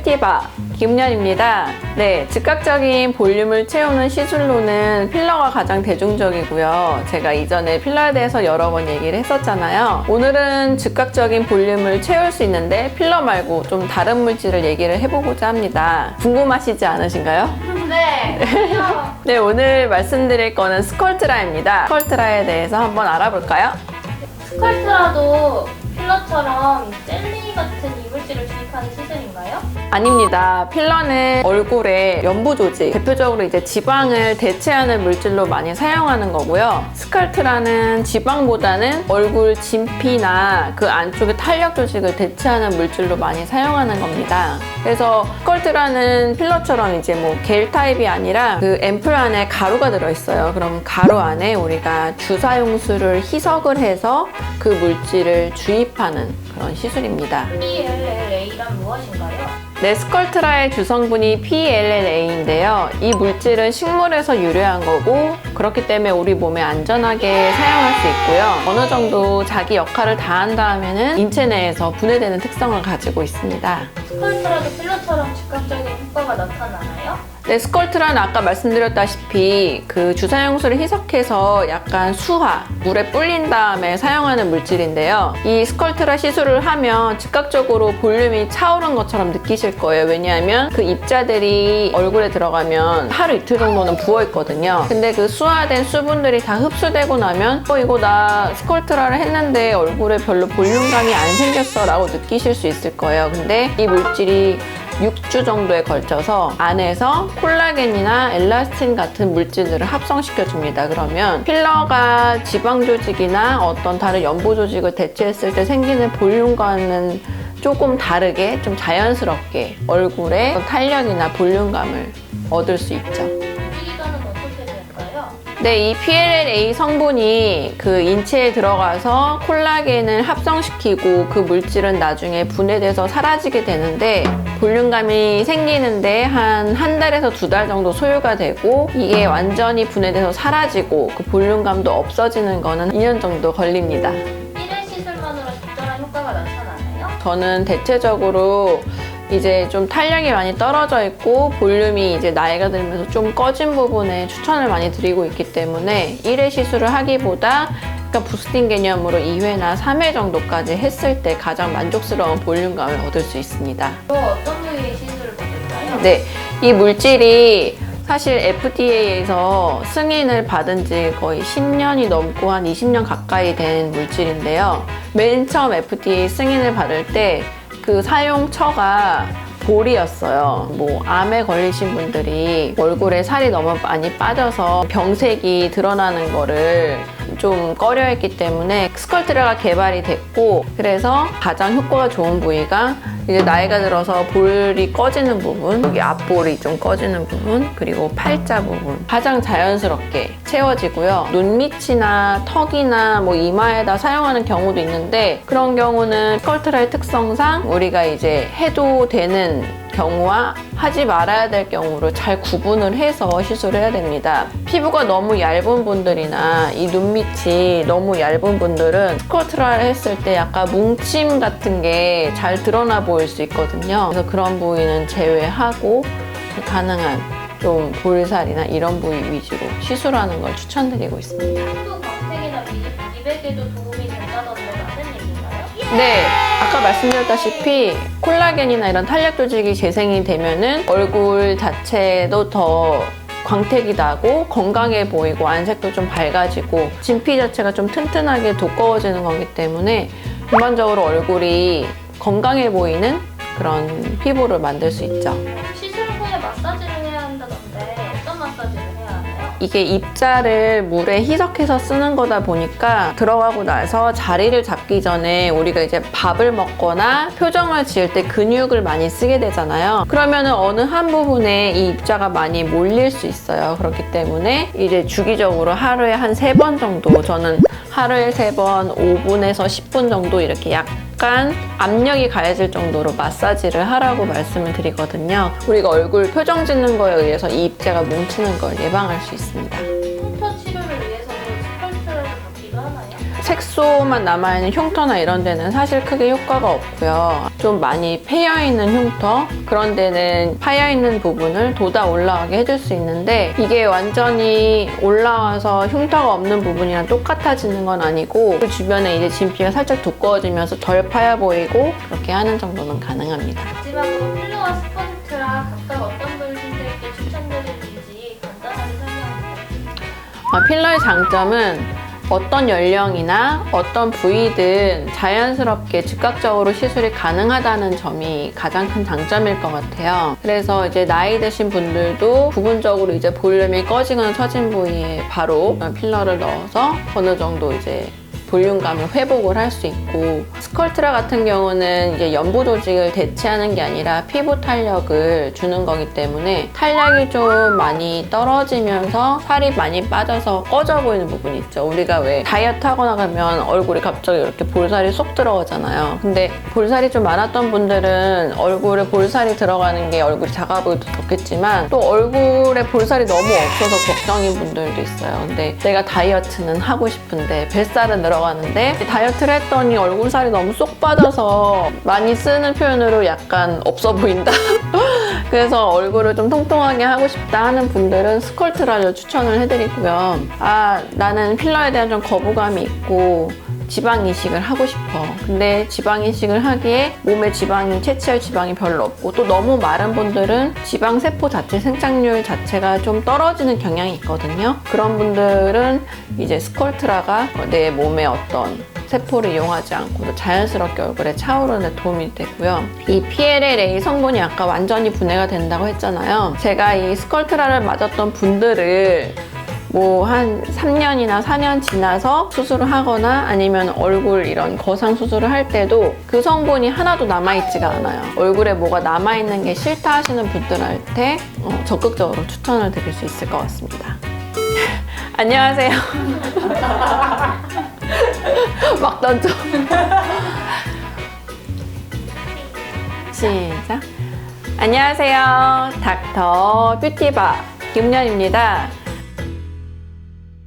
뷰티바 김연입니다. 네, 즉각적인 볼륨을 채우는 시술로는 필러가 가장 대중적이고요. 제가 이전에 필러에 대해서 여러 번 얘기를 했었잖아요. 오늘은 즉각적인 볼륨을 채울 수 있는데 필러 말고 좀 다른 물질을 얘기를 해보고자 합니다. 궁금하시지 않으신가요? 네. 네, 오늘 말씀드릴 거는 스컬트라입니다. 스컬트라에 대해서 한번 알아볼까요? 스컬트라도 필러처럼 젤리 같은 이물질을 주입하는 시술인가요? 아닙니다. 필러는 얼굴에 연부 조직, 대표적으로 이제 지방을 대체하는 물질로 많이 사용하는 거고요. 스컬트라는 지방보다는 얼굴 진피나 그 안쪽의 탄력 조직을 대체하는 물질로 많이 사용하는 겁니다. 그래서 스컬트라는 필러처럼 이제 뭐 겔 타입이 아니라 그 앰플 안에 가루가 들어있어요. 그럼 가루 안에 우리가 주사용수를 희석을 해서 그 물질을 주입하는 그런 시술입니다. PLLA란 무엇인가요? 네, 스컬트라의 주성분이 PLLA인데요. 이 물질은 식물에서 유래한 거고 그렇기 때문에 우리 몸에 안전하게 사용할 수 있고요. 어느 정도 자기 역할을 다한다 하면은 인체 내에서 분해되는 특성을 가지고 있습니다. 스컬트라도 필러처럼 즉각적인 효과가 나타나나요? 네, 스컬트라는 아까 말씀드렸다시피 그 주사용수를 희석해서 약간 수화, 물에 불린 다음에 사용하는 물질인데요. 이 스컬트라 시술을 하면 즉각적으로 볼륨이 차오른 것처럼 느끼실 거예요. 왜냐하면 그 입자들이 얼굴에 들어가면 하루 이틀 정도는 부어있거든요. 근데 그 수화된 수분들이 다 흡수되고 나면 이거 나 스컬트라를 했는데 얼굴에 별로 볼륨감이 안 생겼어 라고 느끼실 수 있을 거예요. 근데 이 물질이 6주 정도에 걸쳐서 안에서 콜라겐이나 엘라스틴 같은 물질들을 합성시켜줍니다. 그러면 필러가 지방 조직이나 어떤 다른 연부 조직을 대체했을 때 생기는 볼륨과는 조금 다르게 좀 자연스럽게 얼굴에 탄력이나 볼륨감을 얻을 수 있죠. 기간은 어떻게 될까요? 네, 이 PLLA 성분이 그 인체에 들어가서 콜라겐을 합성시키고 그 물질은 나중에 분해돼서 사라지게 되는데 볼륨감이 생기는데 한 달에서 2달 정도 소요가 되고 이게 완전히 분해돼서 사라지고 그 볼륨감도 없어지는 거는 2년 정도 걸립니다. 1회 시술만으로 적절한 효과가 나타나나요? 저는 대체적으로 이제 좀 탄력이 많이 떨어져 있고 볼륨이 이제 나이가 들면서 좀 꺼진 부분에 추천을 많이 드리고 있기 때문에 1회 시술을 하기보다 그러니까 부스팅 개념으로 2회나 3회 정도까지 했을 때 가장 만족스러운 볼륨감을 얻을 수 있습니다. 또 어떤 부위의 시술을 받을까요? 네, 이 물질이 사실 FDA에서 승인을 받은 지 거의 10년이 넘고 한 20년 가까이 된 물질인데요. 맨 처음 FDA 승인을 받을 때 그 사용처가 볼이었어요. 뭐 암에 걸리신 분들이 얼굴에 살이 너무 많이 빠져서 병색이 드러나는 거를 좀 꺼려했기 때문에 스컬트라가 개발이 됐고 그래서 가장 효과가 좋은 부위가 이제 나이가 들어서 볼이 꺼지는 부분, 여기 앞볼이 좀 꺼지는 부분, 그리고 팔자 부분 가장 자연스럽게 채워지고요. 눈 밑이나 턱이나 뭐 이마에다 사용하는 경우도 있는데 그런 경우는 스컬트라의 특성상 우리가 이제 해도 되는 경우와 하지 말아야 될 경우를 잘 구분을 해서 시술해야 됩니다. 피부가 너무 얇은 분들이나 이 눈 밑이 너무 얇은 분들은 스컬트라를 했을 때 약간 뭉침 같은 게 잘 드러나 보일 수 있거든요. 그래서 그런 부위는 제외하고 가능한 좀 볼살이나 이런 부위 위주로 시술하는 걸 추천드리고 있습니다. 또 광택이나 미백에도 도움이 된다던가 하는 얘기인가요? 네, 아까 말씀드렸다시피 콜라겐이나 이런 탄력 조직이 재생이 되면은 얼굴 자체도 더 광택이 나고 건강해 보이고 안색도 좀 밝아지고 진피 자체가 좀 튼튼하게 두꺼워지는 거기 때문에 전반적으로 얼굴이 건강해 보이는 그런 피부를 만들 수 있죠. 시술 후에 마사지를 해야 한다던데 어떤 마사지를 해야 하나요? 이게 입자를 물에 희석해서 쓰는 거다 보니까 들어가고 나서 자리를 잡기 전에 우리가 이제 밥을 먹거나 표정을 지을 때 근육을 많이 쓰게 되잖아요. 그러면은 어느 한 부분에 이 입자가 많이 몰릴 수 있어요. 그렇기 때문에 이제 주기적으로 하루에 한 3번 정도, 저는 하루에 3번 5분에서 10분 정도 이렇게 약간 압력이 가해질 정도로 마사지를 하라고 말씀을 드리거든요. 우리가 얼굴 표정 짓는 거에 의해서 이 입자가 뭉치는 걸 예방할 수 있습니다. 흉터 치료를 위해서도 스컬트라를 받기도 하나요? 색소만 남아있는 흉터나 이런 데는 사실 크게 효과가 없고요. 좀 많이 패여있는 흉터, 그런 데는 파여있는 부분을 돋아 올라가게 해줄 수 있는데 이게 완전히 올라와서 흉터가 없는 부분이랑 똑같아지는 건 아니고 그 주변에 이제 진피가 살짝 두꺼워지면서 덜 파여 보이고 그렇게 하는 정도는 가능합니다. 마지막으로 필러와 스컬트라 각각 어떤 분들께 추천드리는지 간단하게 설명해주세요. 필러의 장점은 어떤 연령이나 어떤 부위든 자연스럽게 즉각적으로 시술이 가능하다는 점이 가장 큰 장점일 것 같아요. 그래서 이제 나이 드신 분들도 부분적으로 이제 볼륨이 꺼지거나 처진 부위에 바로 필러를 넣어서 어느 정도 이제 볼륨감을 회복을 할 수 있고, 스컬트라 같은 경우는 이제 연부 조직을 대체하는 게 아니라 피부 탄력을 주는 거기 때문에 탄력이 좀 많이 떨어지면서 살이 많이 빠져서 꺼져 보이는 부분이 있죠. 우리가 왜 다이어트 하거나 그러면 얼굴이 갑자기 이렇게 볼살이 쏙 들어가잖아요. 근데 볼살이 좀 많았던 분들은 얼굴에 볼살이 들어가는 게 얼굴이 작아 보여도 좋겠지만 또 얼굴에 볼살이 너무 없어서 걱정인 분들도 있어요. 근데 내가 다이어트는 하고 싶은데 뱃살은 늘어가는데 다이어트를 했더니 얼굴살이 너무 쏙 빠져서 많이 쓰는 표현으로 약간 없어 보인다. 그래서 얼굴을 좀 통통하게 하고 싶다 하는 분들은 스컬트라를 추천을 해드리고요. 나는 필러에 대한 좀 거부감이 있고 지방 이식을 하고 싶어. 근데 지방 이식을 하기에 몸에 채취할 지방이 별로 없고 또 너무 마른 분들은 지방 세포 자체 생착률 자체가 좀 떨어지는 경향이 있거든요. 그런 분들은 이제 스컬트라가 내 몸에 어떤 세포를 이용하지 않고도 자연스럽게 얼굴에 차오르는 데 도움이 되고요. 이 PLLA 성분이 아까 완전히 분해가 된다고 했잖아요. 제가 이 스컬트라를 맞았던 분들을 한 3년이나 4년 지나서 수술을 하거나 아니면 얼굴 이런 거상 수술을 할 때도 그 성분이 하나도 남아있지가 않아요. 얼굴에 뭐가 남아있는 게 싫다 하시는 분들한테 적극적으로 추천을 드릴 수 있을 것 같습니다. 안녕하세요. 막 던져. 시작. 안녕하세요. 닥터 뷰티바 김연입니다.